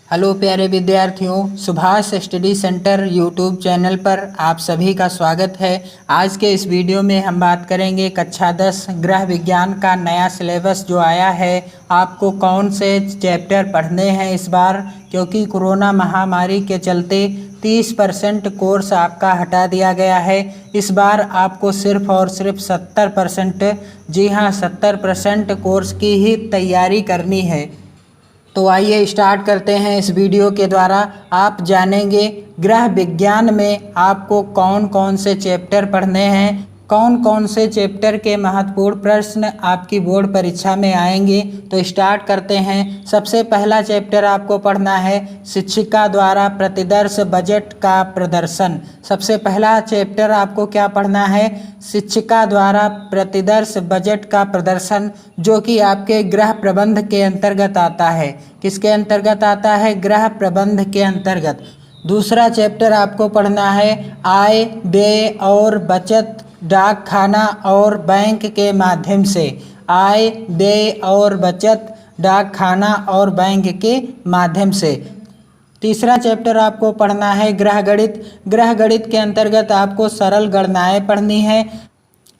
Hello प्यारे विद्यार्थियों, Subhash study centre YouTube channel पर आप सभी का स्वागत है। आज के इस वीडियो में हम बात करेंगे कक्षा 10 गृह विज्ञान का नया सिलेबस जो आया है। आपको कौन से चैप्टर पढ़ने हैं इस बार, क्योंकि कोरोना महामारी के चलते 30% कोर्स आपका हटा दिया गया है। इस बार आपको सिर्फ और सिर्फ 70%, जी हाँ 70% कोर्स की ही तैयारी करनी है। तो आइए स्टार्ट करते हैं। इस वीडियो के द्वारा आप जानेंगे गृह विज्ञान में आपको कौन कौन से चैप्टर पढ़ने हैं, कौन कौन से चैप्टर के महत्वपूर्ण प्रश्न आपकी बोर्ड परीक्षा में आएंगे। तो स्टार्ट करते हैं। सबसे पहला चैप्टर आपको पढ़ना है शिक्षिका द्वारा प्रतिदर्श बजट का प्रदर्शन। सबसे पहला चैप्टर आपको क्या पढ़ना है? शिक्षिका द्वारा प्रतिदर्श बजट का प्रदर्शन, जो कि आपके गृह प्रबंध के अंतर्गत आता है। किसके अंतर्गत आता है? गृह प्रबंध के अंतर्गत। दूसरा चैप्टर आपको पढ़ना है आय, व्यय और बचत डाक खाना और बैंक के माध्यम से। आय, व्यय और बचत डाक खाना और बैंक के माध्यम से। तीसरा चैप्टर आपको पढ़ना है गृह गणित। गृह गणित के अंतर्गत आपको सरल गणनाएं पढ़नी है।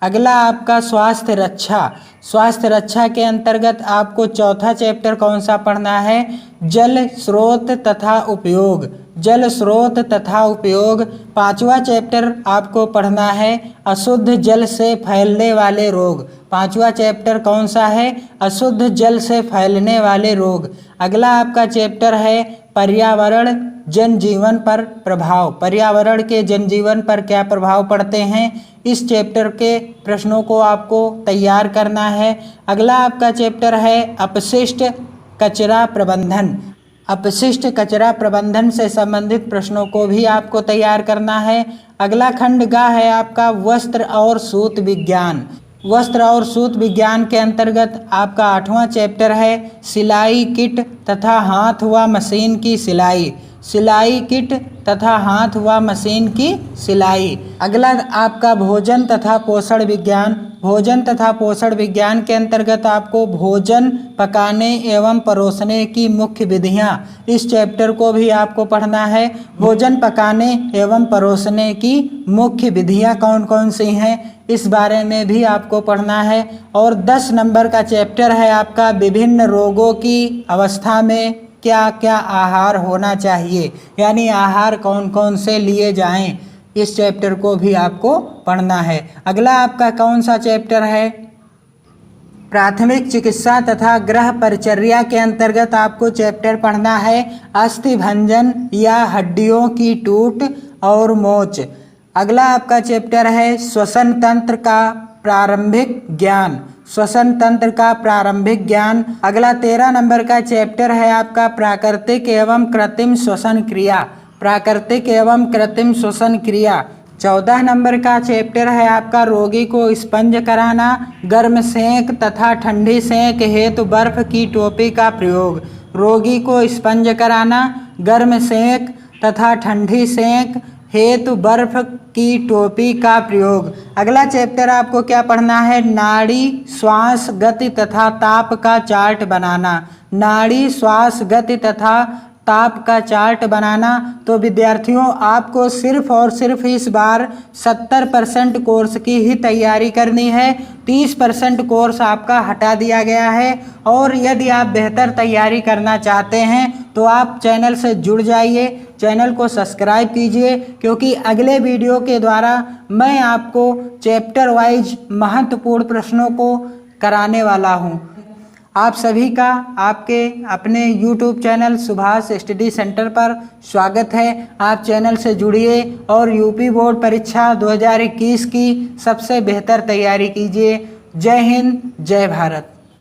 अगला आपका स्वास्थ्य रक्षा। स्वास्थ्य रक्षा के अंतर्गत आपको चौथा चैप्टर कौन सा पढ़ना है? जल स्रोत तथा उपयोग। जल स्रोत तथा उपयोग। पांचवा चैप्टर आपको पढ़ना है अशुद्ध जल से फैलने वाले रोग। पांचवा चैप्टर कौन सा है? अशुद्ध जल से फैलने वाले रोग। अगला आपका चैप्टर है पर्यावरण जनजीवन पर प्रभाव। पर्यावरण के जनजीवन पर क्या प्रभाव पड़ते हैं, इस चैप्टर के प्रश्नों को आपको तैयार करना है। अगला आपका चैप्टर है अपशिष्ट कचरा प्रबंधन। अपशिष्ट कचरा प्रबंधन से संबंधित प्रश्नों को भी आपको तैयार करना है। अगला खंड गा है आपका वस्त्र और सूत विज्ञान। वस्त्र और सूत विज्ञान के अंतर्गत आपका 8वां चैप्टर है सिलाई किट तथा हाथ व मशीन की सिलाई। सिलाई किट तथा हाथ व मशीन की सिलाई। अगला आपका भोजन तथा पोषण विज्ञान। भोजन तथा पोषण विज्ञान के अंतर्गत आपको भोजन पकाने एवं परोसने की मुख्य विधियां, इस चैप्टर को भी आपको पढ़ना है। भोजन पकाने एवं परोसने की मुख्य विधियां कौन कौन सी हैं, इस बारे में भी आपको पढ़ना है। और 10 नंबर का चैप्टर है आपका विभिन्न रोगों की अवस्था में क्या क्या आहार होना चाहिए, यानी आहार कौन कौन से लिए जाएं, इस चैप्टर को भी आपको पढ़ना है। अगला आपका कौन सा चैप्टर है? प्राथमिक चिकित्सा तथा गृह परिचर्या के अंतर्गत आपको चैप्टर पढ़ना है अस्थि भंजन या हड्डियों की टूट और मोच। अगला आपका चैप्टर है श्वसन तंत्र का प्रारंभिक ज्ञान। श्वसन तंत्र का प्रारंभिक ज्ञान। अगला 13 नंबर का चैप्टर है आपका प्राकृतिक एवं कृत्रिम श्वसन क्रिया। प्राकृतिक एवं कृत्रिम श्वसन क्रिया। 14 नंबर का चैप्टर है आपका रोगी को स्पंज कराना, गर्म सेंक तथा ठंडी सेंक हेतु बर्फ की टोपी का प्रयोग। रोगी को स्पंज कराना, गर्म सेंक तथा ठंडी सेंक हेतु बर्फ की टोपी का प्रयोग। अगला चैप्टर आपको क्या पढ़ना है? नाड़ी श्वास गति तथा ताप का चार्ट बनाना। नाड़ी श्वास गति तथा ताप का चार्ट बनाना। तो विद्यार्थियों, आपको सिर्फ और सिर्फ इस बार 70% कोर्स की ही तैयारी करनी है। 30% कोर्स आपका हटा दिया गया है। और यदि आप बेहतर तैयारी करना चाहते हैं तो आप चैनल से जुड़ जाइए, चैनल को सब्सक्राइब कीजिए, क्योंकि अगले वीडियो के द्वारा मैं आपको चैप्टर वाइज महत्वपूर्ण प्रश्नों को कराने वाला हूं। आप सभी का आपके अपने YouTube channel Subhash study centre पर स्वागत है। आप चैनल से जुड़िए और यूपी बोर्ड परीक्षा 2021 की सबसे बेहतर तैयारी कीजिए। जय हिंद, जय भारत।